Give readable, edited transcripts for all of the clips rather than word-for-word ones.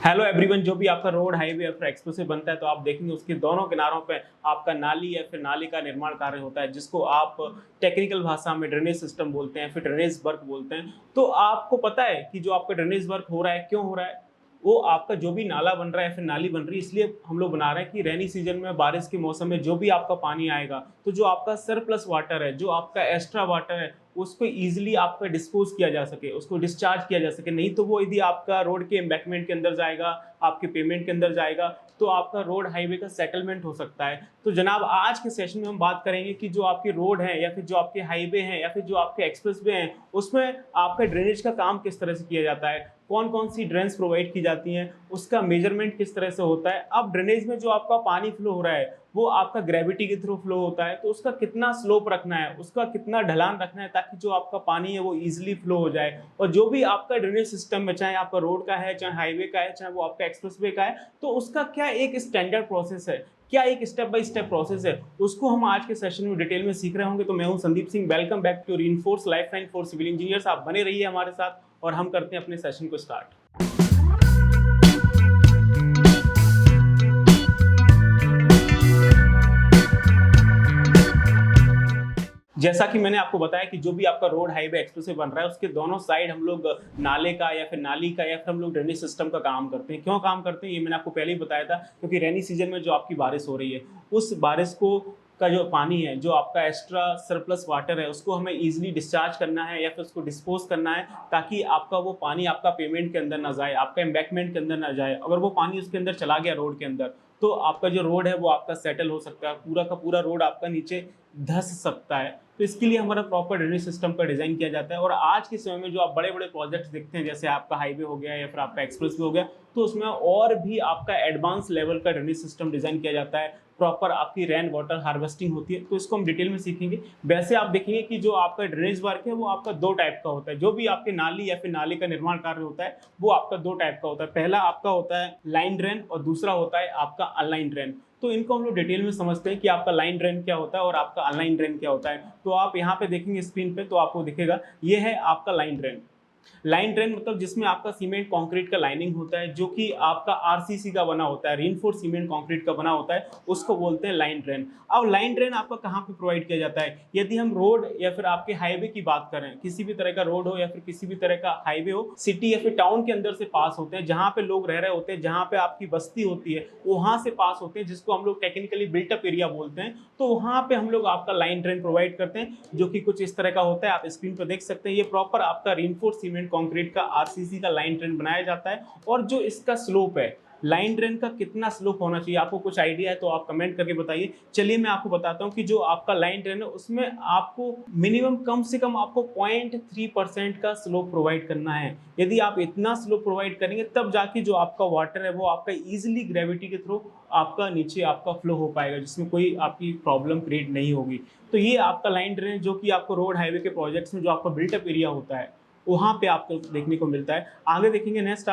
Hello everyone, जो भी आपका रोड हाईवे या फिर एक्सप्रेसवे बनता है तो आप देखेंगे उसके दोनों किनारों पे आपका नाली या फिर नाले का निर्माण कार्य होता है, जिसको आप टेक्निकल भाषा में ड्रेनेज सिस्टम बोलते हैं, फिर ड्रेनेज वर्क बोलते हैं। तो आपको पता है कि जो आपका ड्रेनेज वर्क हो रहा है क्यों हो रहा है? वो आपका जो भी नाला बन रहा है फिर नाली बन रही है, इसलिए हम लोग बना रहे हैं कि रेनी सीजन में, बारिश के मौसम में जो भी आपका पानी आएगा तो जो आपका सरप्लस वाटर है, जो आपका एक्स्ट्रा वाटर है, उसको इजीली आपका डिस्पोज किया जा सके, उसको डिस्चार्ज किया जा सके। नहीं तो वो यदि आपका रोड के एम्बैकमेंट के अंदर जाएगा, आपके पेमेंट के अंदर जाएगा, तो आपका रोड हाईवे का सेटलमेंट हो सकता है। तो जनाब, आज के सेशन में हम बात करेंगे कि जो आपके रोड है या फिर जो आपके हाईवे हैं या फिर जो आपके एक्सप्रेसवे हैं, उसमें आपका ड्रेनेज का काम किस तरह से किया जाता है, कौन कौन सी ड्रेन्स प्रोवाइड की जाती हैं, उसका मेजरमेंट किस तरह से होता है। अब ड्रेनेज में जो आपका पानी फ्लो हो रहा है वो आपका ग्रेविटी के थ्रू फ्लो होता है, तो उसका कितना स्लोप रखना है, उसका कितना ढलान रखना है, ताकि जो आपका पानी है वो इजीली फ्लो हो जाए। और जो भी आपका ड्रेनेज सिस्टम में, चाहे आपका रोड का है, चाहे हाईवे का है, चाहे वो आपका एक्सप्रेसवे का है, तो उसका क्या एक स्टैंडर्ड प्रोसेस है, क्या एक स्टेप बाय स्टेप प्रोसेस है, उसको हम आज के सेशन में डिटेल में सीख रहे होंगे। तो मैं हूं Sandeep Singh, welcome back to reinforce lifeline for civil engineers. आप बने रहिए हमारे साथ और हम करते हैं अपने सेशन को स्टार्ट। जैसा कि मैंने आपको बताया कि जो भी आपका रोड हाईवे एक्सप्रेसवे बन रहा है उसके दोनों साइड हम लोग नाले का या फिर नाली का या फिर हम लोग ड्रेनेज सिस्टम का काम करते हैं। क्यों काम करते हैं ये मैंने आपको पहले ही बताया था, क्योंकि रेनी सीजन में जो आपकी बारिश हो रही है, उस बारिश को का जो पानी है, जो आपका एक्स्ट्रा सरप्लस वाटर है, उसको हमें इजीली डिस्चार्ज करना है या फिर उसको डिस्पोज करना है, ताकि आपका वो पानी आपका पेमेंट के अंदर ना जाए, आपका एम्बैकमेंट के अंदर ना जाए। अगर वो पानी उसके अंदर चला गया रोड के अंदर, तो आपका जो रोड है वो आपका सेटल हो सकता है, पूरा का पूरा रोड आपका नीचे धंस सकता है। तो इसके लिए हमारा प्रॉपर ड्रेनेज सिस्टम का डिजाइन किया जाता है। और आज के समय में जो आप बड़े बड़े प्रोजेक्ट्स देखते हैं, जैसे आपका हाईवे हो गया या फिर आपका एक्सप्रेस हो गया, तो उसमें और भी आपका एडवांस लेवल का ड्रेनेज सिस्टम डिजाइन किया जाता है, प्रॉपर आपकी रेन वाटर हार्वेस्टिंग होती है। तो इसको हम डिटेल में सीखेंगे। वैसे आप देखेंगे कि जो आपका ड्रेनेज वर्क है वो आपका दो टाइप का होता है। जो भी आपके नाली या फिर नाले का निर्माण कार्य होता है वो आपका दो टाइप का होता है। पहला आपका होता है लाइन ड्रेन और दूसरा होता है आपका अनलाइन ड्रेन। तो इनको हम लोग डिटेल में समझते हैं कि आपका लाइन ड्रेन क्या होता है और आपका अनलाइन ड्रेन क्या होता है। तो आप यहाँ पे देखेंगे स्क्रीन पे, तो आपको दिखेगा ये है आपका लाइन ड्रेन। लाइन ड्रेन मतलब जिसमें आपका सीमेंट कंक्रीट का लाइनिंग होता है, जो कि आपका आरसीसी का बना होता है, रीइंफोर्स्ड सीमेंट कंक्रीट का बना होता है, उसको बोलते हैं लाइन ड्रेन। अब लाइन ड्रेन आपका कहाँ पे प्रोवाइड किया जाता है? यदि हम रोड या फिर आपके हाईवे की बात करें, किसी भी तरह का रोड हो या फिर किसी भी तरह का हाईवे हो, सिटी या फिर टाउन के अंदर से पास होते हैं, जहाँ पे लोग रह रहे होते हैं, जहाँ पे आपकी बस्ती होती है, वहां से पास होते हैं, जिसको हम लोग टेक्निकली बिल्टअप एरिया बोलते हैं। तो वहां पे हम लोग आपका लाइन ड्रेन प्रोवाइड करते हैं, जो कि कुछ इस तरह का होता है। आप स्क्रीन पर देख सकते हैं, ये प्रॉपर आपका रीइंफोर्स्ड सीमेंट कंक्रीट का आरसीसी का लाइन ड्रेन बनाया जाता है। और जो इसका स्लोप है, लाइन ड्रेन का कितना स्लोप होना चाहिए, आपको कुछ आइडिया है तो आप कमेंट करके बताइए। चलिए मैं आपको बताता हूं कि जो आपका लाइन ड्रेन है उसमें आपको मिनिमम कम से कम आपको 0.3% का स्लोप प्रोवाइड करना है। यदि आप इतना स्लोप प्रोवाइड करेंगे तब जाके जो आपका वाटर है वो आपका इजीली ग्रेविटी के थ्रू आपका नीचे आपका फ्लो हो पाएगा, जिसमें कोई आपकी प्रॉब्लम क्रिएट नहीं होगी। तो ये आपका लाइन ड्रेन जो कि आपको रोड हाईवे के प्रोजेक्ट्स में जो आपका बिल्टअप एरिया होता है वहां पे आपको देखने को मिलता है। आगे देखेंगे नेक्स्ट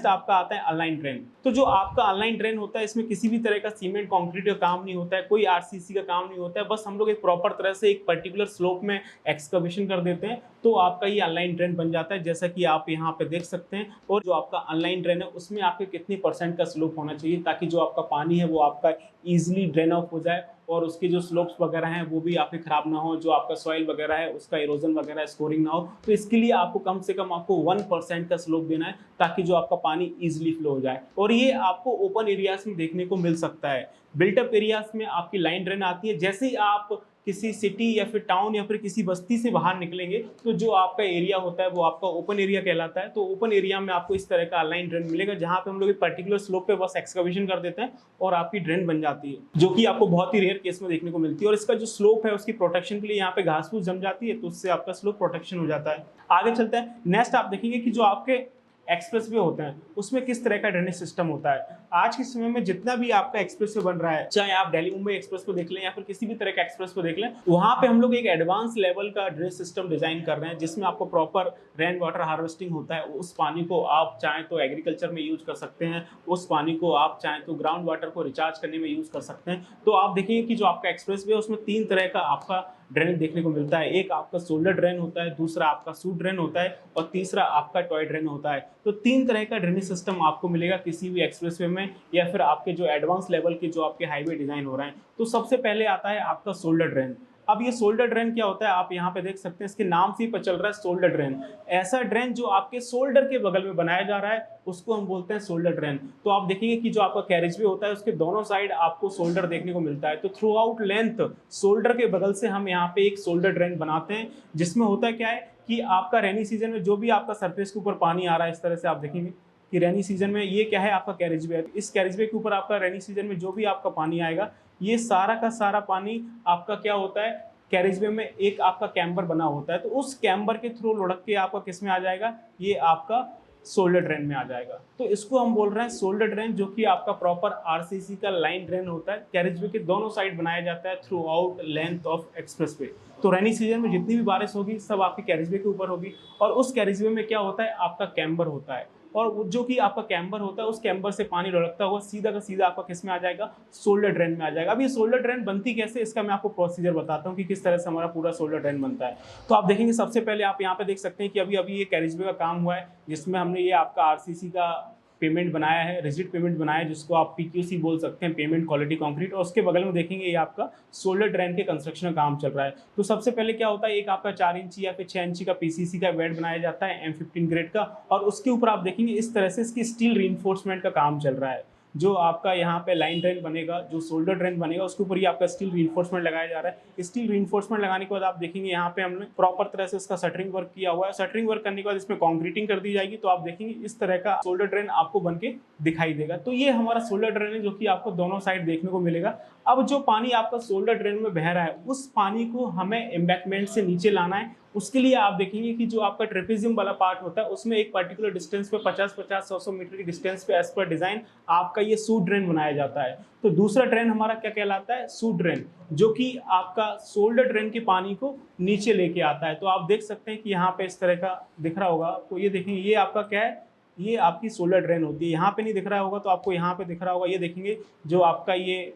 आपका आता है अनलाइन ड्रेन। तो जो आपका अनलाइन ड्रेन होता है, इसमें किसी भी तरह का सीमेंट कंक्रीट का काम नहीं होता है, कोई आरसीसी का काम नहीं होता है, बस हम लोग एक प्रॉपर तरह से एक पर्टिकुलर स्लोप में एक्सकवेशन कर देते हैं, तो आपका ये अनलाइन ड्रेन बन जाता है, जैसा कि आप यहाँ पे देख सकते हैं। और जो आपका अनलाइन ड्रेन है उसमें आपके कितनी % का स्लोप होना चाहिए, ताकि जो आपका पानी है वो आपका ईजिली ड्रेन ऑफ हो जाए और उसके जो स्लोप्स वगैरह हैं वो भी आपके खराब ना हो, जो आपका सॉइल वगैरह है उसका इरोजन वगैरह स्कोरिंग ना हो। तो इसके लिए आपको कम से कम आपको 1% का स्लोप देना है, ताकि जो आपका पानी इजीली फ्लो हो जाए। और ये आपको ओपन एरियाज में देखने को मिल सकता है। बिल्टअप एरियाज में आपकी लाइन ड्रेन आती है, जैसे ही आप किसी सिटी या फिर टाउन या फिर किसी बस्ती से बाहर निकलेंगे तो जो आपका एरिया होता है वो आपका ओपन एरिया कहलाता है। तो ओपन एरिया में आपको इस तरह का लाइन ड्रेन मिलेगा, जहां पे हम लोग एक पर्टिकुलर स्लोप पे बस एक्सकवेशन कर देते हैं और आपकी ड्रेन बन जाती है, जो कि आपको बहुत ही रेयर केस में देखने को मिलती है। और इसका जो स्लोप है उसकी प्रोटेक्शन के लिए यहाँ पे घास फूस जम जाती है, तो उससे आपका स्लोप प्रोटेक्शन हो जाता है। आगे चलते हैं। नेक्स्ट आप देखेंगे कि जो आपके एक्सप्रेसवे होते हैं उसमें किस तरह का ड्रेनेज सिस्टम होता है। आज के समय में जितना भी आपका एक्सप्रेसवे बन रहा है, चाहे आप दिल्ली मुंबई एक्सप्रेस को देख लें या फिर किसी भी तरह का एक्सप्रेस को देख लें, वहां पे हम लोग एक एडवांस लेवल का ड्रेनेज सिस्टम डिजाइन कर रहे हैं, जिसमें आपको प्रॉपर रेन वाटर हार्वेस्टिंग होता है। उस पानी को आप चाहें तो एग्रीकल्चर में यूज कर सकते हैं, उस पानी को आप चाहें तो ग्राउंड वाटर को रिचार्ज करने में यूज कर सकते हैं। तो आप देखिए कि जो आपका एक्सप्रेसवे है उसमें 3 तरह का आपका ड्रेनेज देखने को मिलता है। एक आपका शोल्डर ड्रेन होता है, दूसरा आपका सूट ड्रेन होता है और तीसरा आपका टॉय ड्रेन होता है। तो 3 तरह का ड्रेनेज सिस्टम आपको मिलेगा किसी भी एक्सप्रेसवे में या फिर आपके जो एडवांस लेवल के जो आपके हाईवे डिजाइन हो रहे हैं। तो सबसे पहले आता है आपका शोल्डर ड्रेन। अब ये शोल्डर ड्रेन क्या होता है, आप यहाँ पे देख सकते हैं, इसके नाम से ही पता चल रहा है शोल्डर ड्रेन। ऐसा ड्रेन जो आपके शोल्डर के बगल में बनाया जा रहा है उसको हम बोलते हैं शोल्डर ड्रेन। तो आप देखेंगे कि जो आपका कैरेजवे होता है उसके दोनों साइड आपको शोल्डर देखने को मिलता है। तो थ्रू आउट लेंथ शोल्डर के बगल से हम यहाँ पे एक शोल्डर ड्रेन बनाते हैं, जिसमें होता क्या है कि आपका रेनी सीजन में जो भी आपका सरफेस के ऊपर पानी आ रहा है, इस तरह से आप देखेंगे कि रेनी सीजन में ये क्या है, आपका कैरेजवे। इस कैरेजवे के ऊपर आपका रेनी सीजन में जो भी आपका पानी आएगा, ये सारा का सारा पानी आपका क्या होता है, कैरेजवे में एक आपका कैम्बर बना होता है। तो उस कैम्बर के थ्रू लुढ़क के आपका किस में आ जाएगा, ये आपका शोल्डर ड्रेन में आ जाएगा। तो इसको हम बोल रहे हैं शोल्डर ड्रेन, जो कि आपका प्रॉपर आरसीसी का लाइन ड्रेन होता है। कैरेजवे के दोनों साइड बनाया जाता है through out length of expressway. तो रेनी सीजन में जितनी भी बारिश होगी सब आपके कैरेजवे के ऊपर होगी, और उस कैरेजवे में क्या होता है, आपका कैम्बर होता है, और जो कि आपका कैम्बर होता है उस कैम्बर से पानी लुढ़कता हुआ सीधा का सीधा आपका किस में आ जाएगा, शोल्डर ड्रेन में आ जाएगा। अब ये शोल्डर ड्रेन बनती कैसे, इसका मैं आपको प्रोसीजर बताता हूँ कि किस तरह से हमारा पूरा शोल्डर ड्रेन बनता है। तो आप देखेंगे सबसे पहले आप यहाँ पे देख सकते हैं कि अभी अभी ये कैरेजवे का काम हुआ है, जिसमें हमने ये आपका आरसीसी का पेमेंट बनाया है, रिजिड पेमेंट बनाया है, जिसको आप पीक्यूसी बोल सकते हैं, पेमेंट क्वालिटी कंक्रीट। और उसके बगल में देखेंगे ये आपका शोल्डर ड्रेन के कंस्ट्रक्शन का काम चल रहा है। तो सबसे पहले क्या होता है, एक आपका 4 इंची या फिर 6 इंची का पीसीसी का बेड बनाया जाता है M15 ग्रेड का, और उसके ऊपर आप देखेंगे इस तरह से इसकी स्टील रीइंफोर्समेंट का काम चल रहा है। जो आपका यहाँ पे लाइन ड्रेन बनेगा, जो शोल्डर ड्रेन बनेगा, उसके ऊपर ये आपका स्टील रीइंफोर्समेंट लगाया जा रहा है। स्टील रीइंफोर्समेंट लगाने के बाद आप देखेंगे यहाँ पे हमने प्रॉपर तरह से इसका शटरिंग वर्क किया हुआ है। शटरिंग वर्क करने के बाद इसमें कॉन्क्रीटिंग कर दी जाएगी। तो आप देखेंगे इस तरह का शोल्डर ड्रेन आपको बन के दिखाई देगा। तो ये हमारा शोल्डर ड्रेन है, जो कि आपको दोनों साइड देखने को मिलेगा। अब जो पानी आपका शोल्डर ड्रेन में बह रहा है, उस पानी को हमें एम्बैकमेंट से नीचे लाना है। उसके लिए आप देखेंगे कि जो आपका ट्रेपेजियम वाला पार्ट होता है उसमें एक पर्टिकुलर डिस्टेंस पे 50-50, 100-100 मीटर की डिस्टेंस पे एज पर डिजाइन आपका ये सूट ड्रेन बनाया जाता है। तो दूसरा ड्रेन हमारा क्या कहलाता है, सूट ड्रेन, जो कि आपका शोल्डर ड्रेन के पानी को नीचे लेके आता है। तो आप देख सकते हैं कि यहाँ पे इस तरह का दिख रहा होगा आपको, ये देखेंगे ये आपका क्या है, ये आपकी शोल्डर ड्रेन होती है। यहाँ पे नहीं दिख रहा होगा तो आपको यहाँ पे दिख रहा होगा, ये देखेंगे जो आपका ये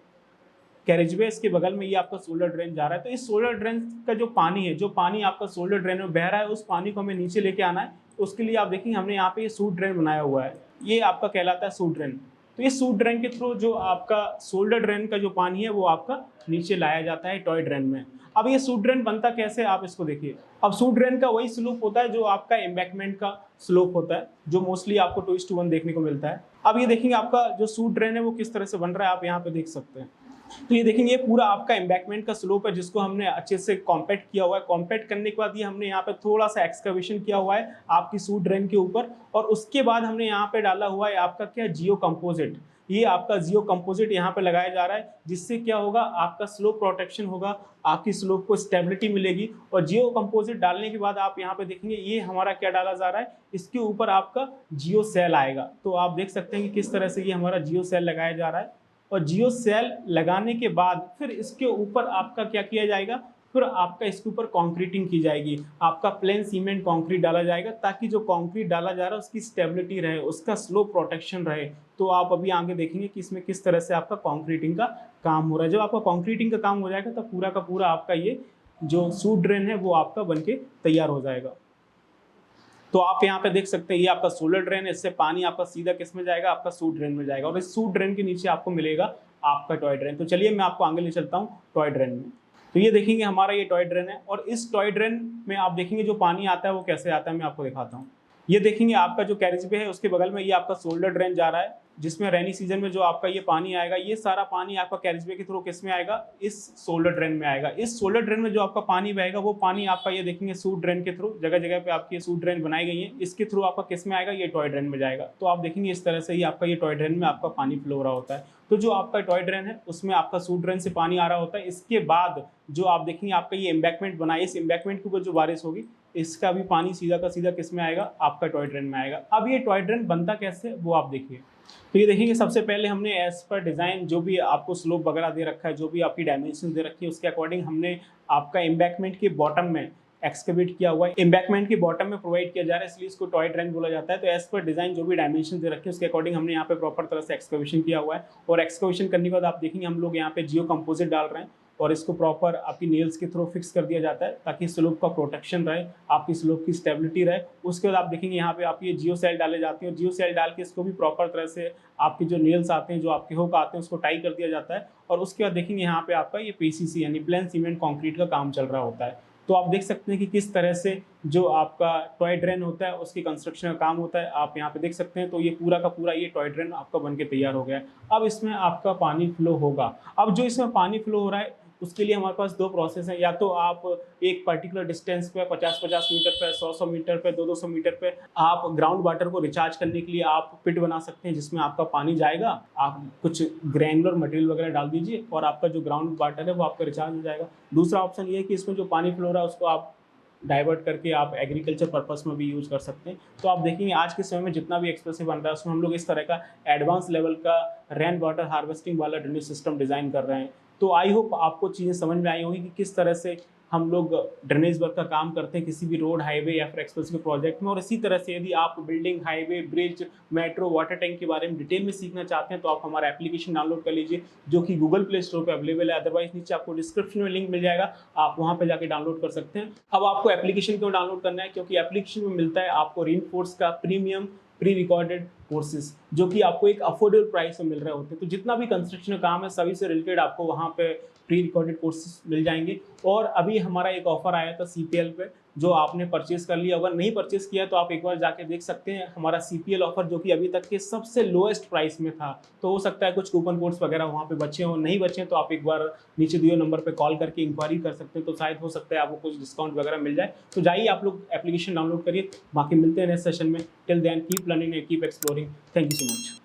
कैरेजवे, इसके बगल में ये आपका शोल्डर ड्रेन जा रहा है। तो इस शोल्डर ड्रेन का जो पानी है, जो पानी आपका शोल्डर ड्रेन में बह रहा है, उस पानी को हमें नीचे लेके आना है। उसके लिए आप देखेंगे हमने यहाँ पे ये सूट ड्रेन बनाया हुआ है, ये आपका कहलाता है सूट ड्रेन। तो ये सूट ड्रेन के थ्रू जो आपका शोल्डर ड्रेन का जो पानी है वो आपका नीचे लाया जाता है टॉय ड्रेन में। अब ये सूट ड्रेन बनता कैसे, आप इसको देखिए। अब सूट ड्रेन का वही स्लोप होता है जो आपका एम्बैकमेंट का स्लोप होता है, जो मोस्टली आपको 2:1 देखने को मिलता है। अब ये देखेंगे आपका जो सूट ड्रेन है वो किस तरह से बन रहा है, आप यहाँ पे देख सकते हैं। तो ये देखेंगे ये पूरा आपका एम्बैकमेंट का स्लोप है, जिसको हमने अच्छे से कॉम्पैक्ट किया हुआ है। कॉम्पैक्ट करने के बाद ये हमने यहाँ पे थोड़ा सा एक्सकवेशन किया हुआ है आपकी सूट ड्रेन के ऊपर, और उसके बाद हमने यहाँ पे डाला हुआ है आपका क्या, जियो कंपोजिट। ये आपका जियो कंपोजिट यहाँ पे लगाया जा रहा है, जिससे क्या होगा, आपका स्लोप प्रोटेक्शन होगा, आपकी स्लोप को स्टेबिलिटी मिलेगी। और जियो कंपोजिट डालने के बाद आप यहाँ पे देखेंगे ये हमारा क्या डाला जा रहा है, इसके ऊपर आपका जियो सेल आएगा। तो आप देख सकते हैं कि किस तरह से ये हमारा जियो सेल लगाया जा रहा है। और जियो सेल लगाने के बाद फिर इसके ऊपर आपका क्या किया जाएगा, फिर आपका इसके ऊपर कंक्रीटिंग की जाएगी। आपका प्लेन सीमेंट कंक्रीट डाला जाएगा, ताकि जो कंक्रीट डाला जा रहा है उसकी स्टेबिलिटी रहे, उसका स्लोप प्रोटेक्शन रहे। तो आप अभी आगे देखेंगे कि इसमें किस तरह से आपका कंक्रीटिंग का काम हो रहा है। जब आपका कंक्रीटिंग का काम हो जाएगा तो पूरा का पूरा आपका ये जो सूट ड्रेन है वो आपका बनके तैयार हो जाएगा। तो आप यहाँ पे देख सकते हैं ये आपका शोल्डर ड्रेन है, इससे पानी आपका सीधा किस में जाएगा, आपका सूट ड्रेन में जाएगा, और इस सूट ड्रेन के नीचे आपको मिलेगा आपका टॉय ड्रेन। तो चलिए मैं आपको आगे ले चलता हूँ टॉय ड्रेन में। तो ये देखेंगे हमारा ये टॉय ड्रेन है, और इस टॉय ड्रेन में आप देखेंगे जो पानी आता है वो कैसे आता है, मैं आपको दिखाता हूँ। ये देखेंगे आपका जो कैरेजवे है उसके बगल में ये आपका शोल्डर ड्रेन जा रहा है, जिसमें रेनी सीजन में जो आपका ये पानी आएगा, ये सारा पानी आपका कैरेजवे के थ्रू किस में आएगा, इस शोल्डर ड्रेन में आएगा। इस शोल्डर ड्रेन में जो आपका पानी बहेगा वो पानी आपका ये देखेंगे सूट ड्रेन के थ्रू, जगह जगह पे आपकी सूट ड्रेन बनाई गई है, इसके थ्रू आपका किस में आएगा, ये टॉय ड्रेन में जाएगा। तो आप देखेंगे इस तरह से ही आपका ये टॉय ड्रेन में आपका पानी फ्लो हो रहा होता है। तो जो आपका टॉय ड्रेन है उसमें आपका सूट ड्रेन से पानी आ रहा होता है। इसके बाद जो आप देखेंगे आपका ये एम्बैकमेंट बना है, इस एम्बैकमेंट के ऊपर जो बारिश होगी इसका भी पानी सीधा का सीधा किस में आएगा, आपका टॉय ड्रेन में आएगा। अब ये टॉय ड्रेन बनता कैसे वो आप देखिए। तो ये देखेंगे सबसे पहले हमने एज पर डिज़ाइन जो भी आपको स्लोप वगैरह दे रखा है, जो भी आपकी डायमेंशन दे रखी है, उसके अकॉर्डिंग हमने आपका एम्बैकमेंट के बॉटम में एक्सकेवेट किया हुआ है। एम्बैकमेंट के बॉटम में प्रोवाइड किया जा रहा है, इसलिए इसको टॉय ड्रेन बोला जाता है। तो एज पर डिजाइन जो भी डायमेंशन दे रखे हैं उसके अकॉर्डिंग हमने यहाँ पे प्रॉपर तरह से एक्सकेवेशन किया हुआ है। और एक्सकेवेशन करने के बाद आप देखेंगे हम लोग यहाँ पे जियो कंपोजिट डाल रहे हैं, और इसको प्रॉपर आपकी नेल्स के थ्रू फिक्स कर दिया जाता है ताकि स्लोप का प्रोटेक्शन रहे, आपकी स्लोप की स्टेबिलिटी रहे। उसके बाद आप देखेंगे यहाँ पे आपकी जियो सेल डाले जाते हैं और जियो सेल डाल के इसको भी प्रॉपर तरह से आपके जो नेल्स आते हैं, जो आपके हुक आते हैं, उसको टाई कर दिया जाता है। और उसके बाद देखेंगे यहाँ पे आपका ये पीसीसी यानी प्लेन सीमेंट कंक्रीट का काम चल रहा होता है। तो आप देख सकते हैं कि किस तरह से जो आपका टॉय ड्रेन होता है उसकी कंस्ट्रक्शन का काम होता है। आप यहाँ पे देख सकते हैं, तो ये पूरा का पूरा ये टॉय ड्रेन आपका बन के तैयार हो गया है। अब इसमें आपका पानी फ्लो होगा। अब जो इसमें पानी फ्लो हो रहा है उसके लिए हमारे पास दो प्रोसेस हैं। या तो आप एक पर्टिकुलर डिस्टेंस पे 50-50 मीटर पे, 100-100 मीटर पे, 200-200 मीटर पे आप ग्राउंड वाटर को रिचार्ज करने के लिए आप पिट बना सकते हैं जिसमें आपका पानी जाएगा। आप कुछ ग्रैनुलर मटेरियल वगैरह डाल दीजिए और आपका जो ग्राउंड वाटर है वो आपका रिचार्ज हो जाएगा। दूसरा ऑप्शन ये है कि इसमें जो पानी फ्लो हो रहा है उसको आप डाइवर्ट करके आप एग्रीकल्चर पर्पस में भी यूज़ कर सकते हैं। तो आप देखेंगे आज के समय में जितना भी एक्सप्रेसिव बन रहा है उसमें हम लोग इस तरह का एडवांस लेवल का रेन वाटर हार्वेस्टिंग वाला ड्रेनेज सिस्टम डिज़ाइन कर रहे हैं। तो आई होप आपको चीज़ें समझ में आई होंगी कि किस तरह से हम लोग ड्रेनेज वर्क का काम करते हैं किसी भी रोड, हाईवे या फिर एक्सप्रेसिव प्रोजेक्ट में। और इसी तरह से यदि आप building, highway, bridge, metro, water tank के बारे में डिटेल में सीखना चाहते हैं तो आप हमारा एप्लीकेशन डाउनलोड कर लीजिए जो कि गूगल प्ले स्टोर पे अवेलेबल है। अदरवाइज नीचे आपको डिस्क्रिप्शन में लिंक मिल जाएगा, आप वहाँ पे जाके डाउनलोड कर सकते हैं। अब आपको एप्लीकेशन क्यों डाउनलोड करना है? क्योंकि एप्लीकेशन में मिलता है आपको रेनफोर्स का प्रीमियम प्री रिकॉर्डेड कोर्सेज जो कि आपको एक अफोर्डेबल प्राइस में मिल रहे होते हैं। तो जितना भी कंस्ट्रक्शन का काम है सभी से रिलेटेड आपको वहाँ पे प्री रिकॉर्डेड कोर्सेज मिल जाएंगे। और अभी हमारा एक ऑफर आया था सीपीएल पे, जो आपने परचेज कर लिया, अगर नहीं परचेज किया तो आप एक बार जाके देख सकते हैं हमारा सीपीएल ऑफर जो कि अभी तक के सबसे लोएस्ट प्राइस में था। तो हो सकता है कुछ कूपन कोड्स वगैरह वहाँ पे बचे हों, नहीं बचे तो आप एक बार नीचे दिए नंबर पे कॉल करके इंक्वायरी कर सकते हैं। तो शायद हो सकता है आपको कुछ डिस्काउंट वगैरह मिल जाए। तो जाइए आप लोग एप्लीकेशन डाउनलोड करिए। बाकी मिलते हैं नेक्स्ट सेशन में। Till then keep learning and keep exploring. Thank you so much.